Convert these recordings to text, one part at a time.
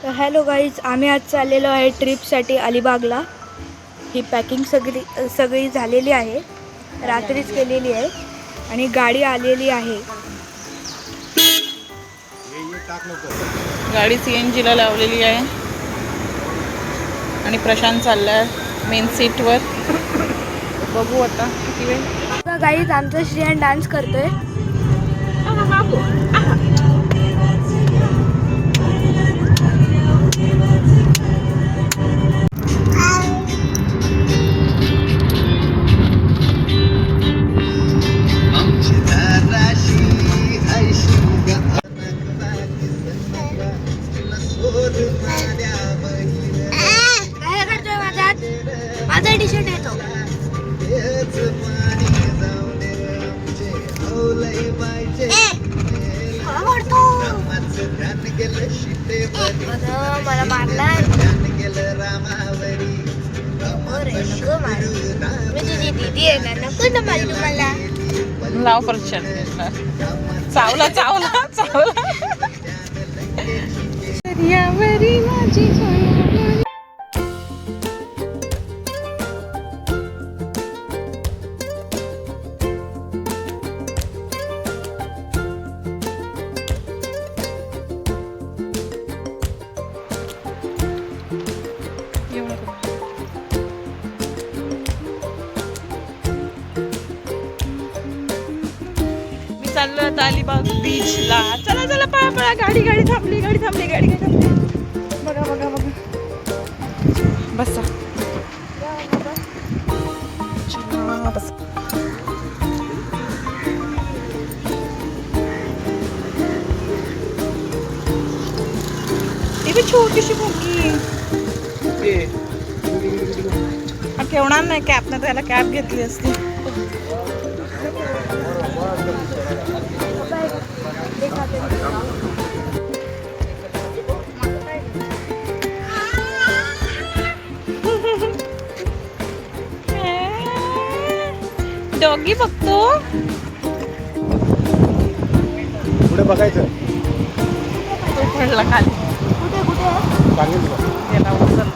तर hello guys, आम्ही आज चाललेलो आहे ट्रिपसाठी अलिबागला. ही पॅकिंग सगळी झालेली आहे, रात्रीच केलेली आहे आणि गाडी आलेली आहे. गाडी CNG ला लावलेली आहे आणि प्रशांत चाललाय मेन सीटवर. बघू आता किती वेळ. गाईज, आमचा श्रेयन डान्स करतोय. माझा टी शर्ट येतो. मला मारला. मी तुझी दीदी आहे ना, नको ना मारू मला. लाव प्रशांत. चावला चावला चावला. यावरी माझी चाललो आता अलिबाग बीचला. चला चला पळा पळा. गाडी गाडी थांबली गाडी थांबली गाडी थांबली. बघा बघा बघा. बसा बस. ती छोटीशी मुलगी ठेवणार नाही कॅब. ना त्याला कॅब घेतली असती. डॉगी बघतो. पुढे बघायचं. तो पडला खाली. कुठे कुठे सांगेल तुला. त्याला उचल.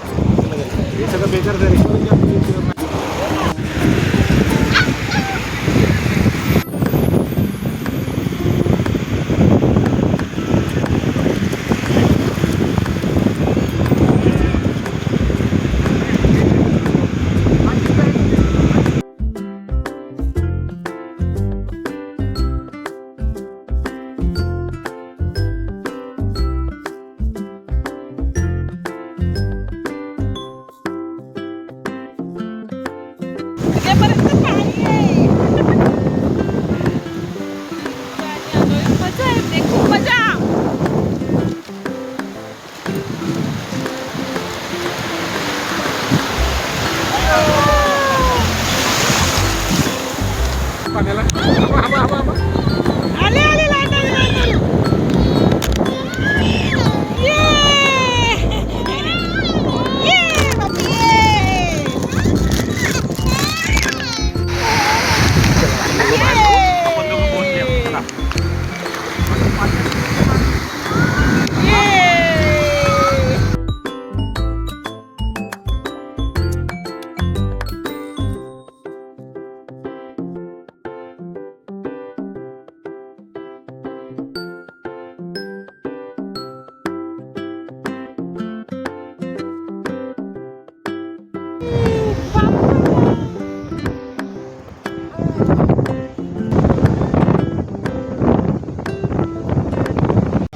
हे सगळं बेकार झाले.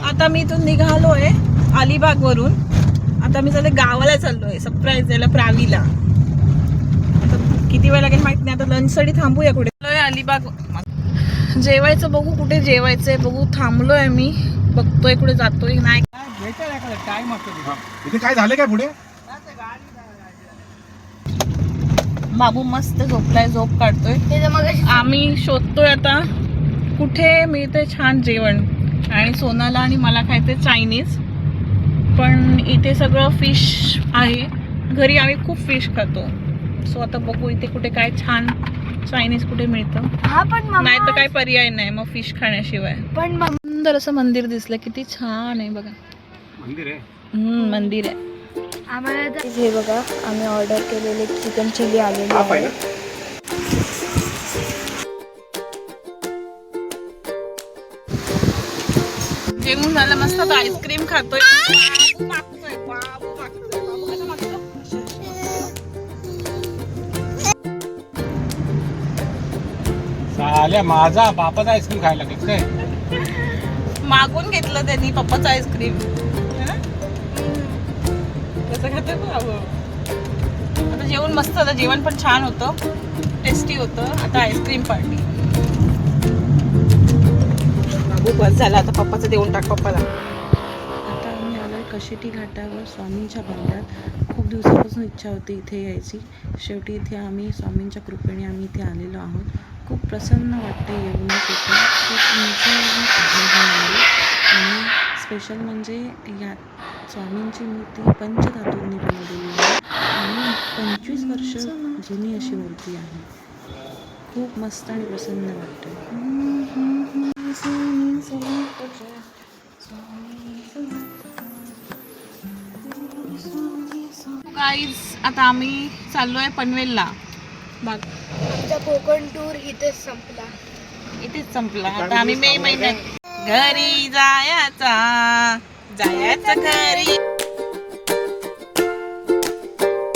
आता मी इथून निघालोय अलिबाग वरून. आता मी चालले गावाला चाललोय सरप्राईज द्यायला प्रावीला. आता किती वेळ लागेल माहित नाही. आता लंचसाठी थांबूया कुठे. अलिबाग जेवायचं बघू. कुठे जेवायचंय बघू. थांबलोय मी. बघतोय कुठे जातोय नाही. इथे काय झालं काय पुढे. बाबू मस्त झोपलाय. झोप काढतोय. आम्ही शोधतोय आता कुठे मिळतंय छान जेवण. आणि सोनाला आणि मला खायचंय चायनीज. पण इथे सगळं फिश आहे. घरी आम्ही खूप फिश खातो. सो आता बघू इथे कुठे काय छान चायनीज कुठे मिळतं. हा पण नाही तर काय पर्याय नाही मग फिश खाण्याशिवाय. पण सुंदर असं मंदिर दिसलं. किती छान आहे बघा. मंदिर आहे. मंदिर आहे. आम्हाला हे बघा, आम्ही ऑर्डर केलेले चिकन चिली आलेली हाफ आहे आहे. ना? जेवण झालं मस्त, आता आईस्क्रीम खातोय. साल्या माझा बापाचा आईस्क्रीम खायला लागेल काय? मागून घेतलं त्यांनी पप्पाचं आईस्क्रीम. कसं खातोय बाबू. आता जेवण मस्त होतं, जेवण पण छान होतं, टेस्टी होतं. आता आईस्क्रीम पार्टी. बाबू बस झाला, आता पप्पाचं देऊन टाक पप्पाला. आता आम्ही आलोय कशेटी घाटावर स्वामींच्या बंगल्यात. खूप दिवसापासून इच्छा होती इथे यायची. शेवटी इथे आम्ही स्वामींच्या कृपेने आम्ही इथे आलेलो आहोत. खूप प्रसन्न वाटते येऊनच इथे. खूप उंचावरून आहे आणि स्पेशल म्हणजे या स्वामींची मूर्ती पंचधातूंनी बनवलेली आहे आणि 25 वर्ष जुनी अशी मूर्ती आहे. खूप मस्त आणि प्रसन्न वाटते. गाईज, आता आम्ही चाललोय पनवेलला. आमचा कोकण टूर इथेच संपला. इथेच संपला. आता आम्ही मे महिन्यात घरी जायचं घरी